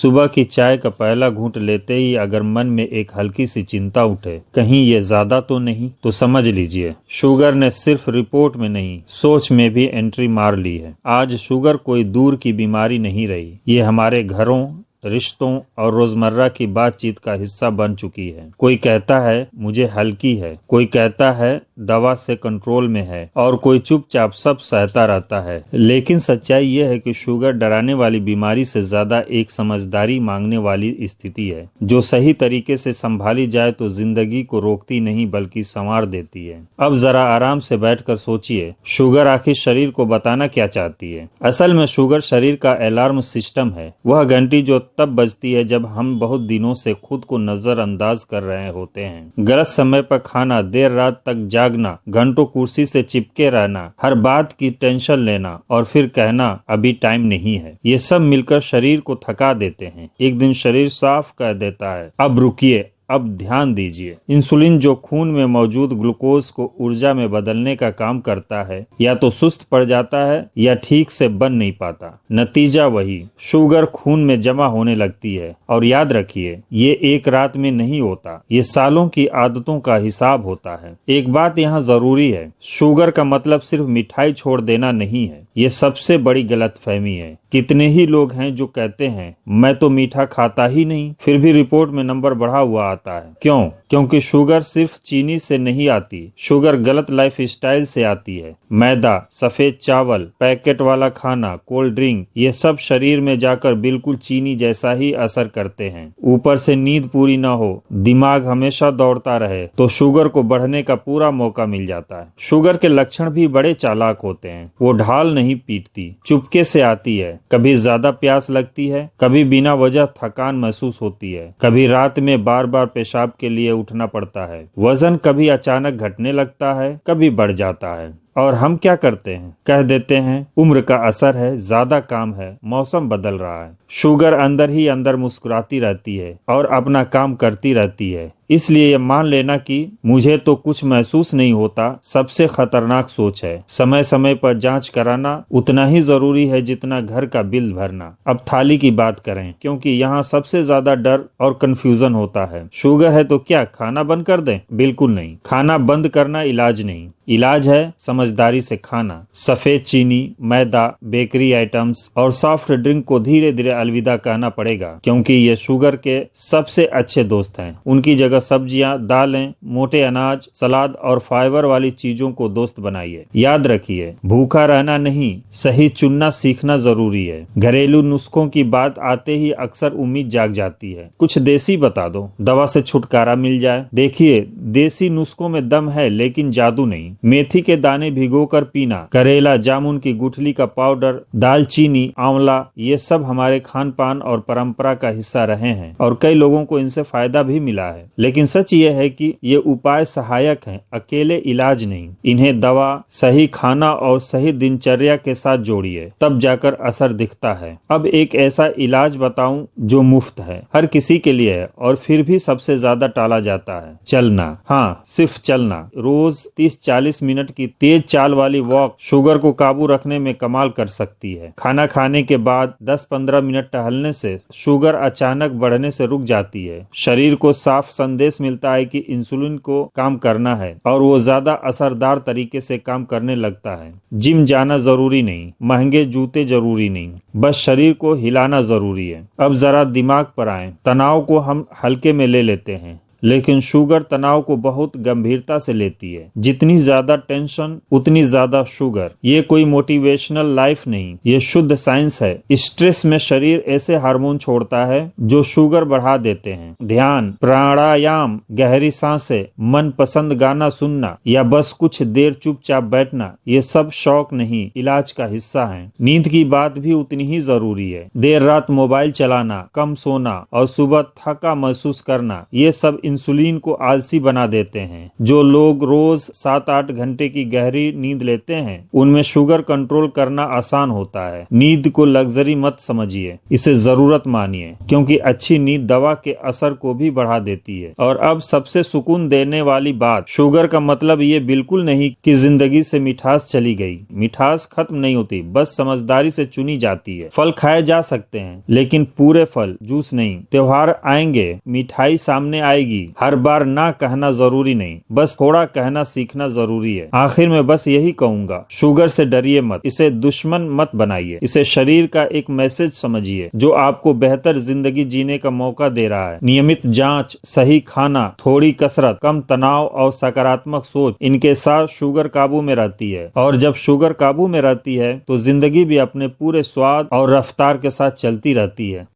सुबह की चाय का पहला घूंट लेते ही अगर मन में एक हल्की सी चिंता उठे, कहीं ये ज्यादा तो नहीं, तो समझ लीजिए शुगर ने सिर्फ रिपोर्ट में नहीं, सोच में भी एंट्री मार ली है। आज शुगर कोई दूर की बीमारी नहीं रही, ये हमारे घरों, रिश्तों और रोजमर्रा की बातचीत का हिस्सा बन चुकी है। कोई कहता है मुझे हल्की है, कोई कहता है दवा से कंट्रोल में है, और कोई चुपचाप सब सहता रहता है। लेकिन सच्चाई यह है कि शुगर डराने वाली बीमारी से ज्यादा एक समझदारी मांगने वाली स्थिति है, जो सही तरीके से संभाली जाए तो जिंदगी को रोकती नहीं बल्कि संवार देती है। अब जरा आराम से बैठकर सोचिए, शुगर आखिर शरीर को बताना क्या चाहती है? असल में शुगर शरीर का अलार्म सिस्टम है, वह घंटी जो तब बजती है जब हम बहुत दिनों से खुद को नजरअंदाज कर रहे होते हैं। गलत समय पर खाना, देर रात तक जागना, घंटों कुर्सी से चिपके रहना, हर बात की टेंशन लेना और फिर कहना अभी टाइम नहीं है। ये सब मिलकर शरीर को थका देते हैं। एक दिन शरीर साफ कह देता है अब रुकिए, अब ध्यान दीजिए। इंसुलिन जो खून में मौजूद ग्लूकोज को ऊर्जा में बदलने का काम करता है, या तो सुस्त पड़ जाता है या ठीक से बन नहीं पाता। नतीजा वही, शुगर खून में जमा होने लगती है। और याद रखिए, ये एक रात में नहीं होता, ये सालों की आदतों का हिसाब होता है। एक बात यहाँ जरूरी है, शुगर का मतलब सिर्फ मिठाई छोड़ देना नहीं है। ये सबसे बड़ी गलतफहमी है। कितने ही लोग हैं जो कहते हैं मैं तो मीठा खाता ही नहीं, फिर भी रिपोर्ट में नंबर बढ़ा हुआ आता है। क्यों? क्योंकि शुगर सिर्फ चीनी से नहीं आती, शुगर गलत लाइफ स्टाइल से आती है। मैदा, सफेद चावल, पैकेट वाला खाना, कोल्ड ड्रिंक, ये सब शरीर में जाकर बिल्कुल चीनी जैसा ही असर करते हैं। ऊपर से नींद पूरी न हो, दिमाग हमेशा दौड़ता रहे, तो शुगर को बढ़ने का पूरा मौका मिल जाता है। शुगर के लक्षण भी बड़े चालाक होते हैं। वो ढाल नहीं पीटती, चुपके से आती है। कभी ज्यादा प्यास लगती है, कभी बिना वजह थकान महसूस होती है, कभी रात में बार बार पेशाब के लिए उठना पड़ता है। वजन कभी अचानक घटने लगता है, कभी बढ़ जाता है। और हम क्या करते हैं? कह देते हैं उम्र का असर है, ज्यादा काम है, मौसम बदल रहा है। शुगर अंदर ही अंदर मुस्कुराती रहती है और अपना काम करती रहती है। इसलिए ये मान लेना कि मुझे तो कुछ महसूस नहीं होता सबसे खतरनाक सोच है। समय समय पर जांच कराना उतना ही जरूरी है जितना घर का बिल भरना। अब थाली की बात करें, क्योंकि यहाँ सबसे ज्यादा डर और कंफ्यूजन होता है। शुगर है तो क्या खाना बंद कर दें? बिल्कुल नहीं। खाना बंद करना इलाज नहीं, इलाज है समझदारी से खाना। सफेद चीनी, मैदा, बेकरी आइटम्स और सॉफ्ट ड्रिंक को धीरे धीरे अलविदा कहना पड़ेगा, क्योंकि ये शुगर के सबसे अच्छे दोस्त हैं। उनकी जगह सब्जियां, दालें, मोटे अनाज, सलाद और फाइबर वाली चीजों को दोस्त बनाइए। याद रखिए, भूखा रहना नहीं, सही चुनना सीखना जरूरी है। घरेलू नुस्खों की बात आते ही अक्सर उम्मीद जाग जाती है, कुछ देसी बता दो, दवा से छुटकारा मिल जाए। देखिए, देसी नुस्खों में दम है लेकिन जादू नहीं। मेथी के दाने भिगोकर पीना, करेला जामुन की गुठली का पाउडर, दालचीनी, आंवला, ये सब हमारे खान पान और परंपरा का हिस्सा रहे हैं और कई लोगों को इनसे फायदा भी मिला है। लेकिन सच ये है कि ये उपाय सहायक हैं, अकेले इलाज नहीं। इन्हें दवा, सही खाना और सही दिनचर्या के साथ जोड़िए, तब जाकर असर दिखता है। अब एक ऐसा इलाज बताऊं जो मुफ्त है, हर किसी के लिए है और फिर भी सबसे ज्यादा टाला जाता है। चलना। हाँ, सिर्फ चलना। रोज 30-40 मिनट की तेज चाल वाली वॉक शुगर को काबू रखने में कमाल कर सकती है। खाना खाने के बाद 10-15 मिनट टहलने से शुगर अचानक बढ़ने से रुक जाती है। शरीर को साफ संदेश मिलता है कि इंसुलिन को काम करना है और वो ज्यादा असरदार तरीके से काम करने लगता है। जिम जाना जरूरी नहीं, महंगे जूते जरूरी नहीं, बस शरीर को हिलाना जरूरी है। अब जरा दिमाग पर आए। तनाव को हम हल्के में ले लेते हैं, लेकिन शुगर तनाव को बहुत गंभीरता से लेती है। जितनी ज्यादा टेंशन उतनी ज्यादा शुगर। ये कोई मोटिवेशनल लाइफ नहीं, ये शुद्ध साइंस है। स्ट्रेस में शरीर ऐसे हार्मोन छोड़ता है जो शुगर बढ़ा देते हैं। ध्यान, प्राणायाम, गहरी सांसें, मन पसंद गाना सुनना या बस कुछ देर चुपचाप बैठना, ये सब शौक नहीं, इलाज का हिस्सा है। नींद की बात भी उतनी ही जरूरी है। देर रात मोबाइल चलाना, कम सोना और सुबह थका महसूस करना, ये सब इंसुलिन को आलसी बना देते हैं। जो लोग रोज 7-8 घंटे की गहरी नींद लेते हैं उनमें शुगर कंट्रोल करना आसान होता है। नींद को लग्जरी मत समझिए, इसे जरूरत मानिए, क्योंकि अच्छी नींद दवा के असर को भी बढ़ा देती है। और अब सबसे सुकून देने वाली बात, शुगर का मतलब ये बिल्कुल नहीं कि जिंदगी से मिठास चली गई। मिठास खत्म नहीं होती, बस समझदारी से चुनी जाती है। फल खाए जा सकते हैं लेकिन पूरे फल, जूस नहीं। त्योहार आएंगे, मिठाई सामने आएगी, हर बार ना कहना जरूरी नहीं, बस थोड़ा कहना सीखना जरूरी है। आखिर में बस यही कहूंगा, शुगर से डरिए मत, इसे दुश्मन मत बनाइए, इसे शरीर का एक मैसेज समझिए जो आपको बेहतर जिंदगी जीने का मौका दे रहा है। नियमित जांच, सही खाना, थोड़ी कसरत, कम तनाव और सकारात्मक सोच, इनके साथ शुगर काबू में रहती है। और जब शुगर काबू में रहती है तो जिंदगी भी अपने पूरे स्वाद और रफ्तार के साथ चलती रहती है।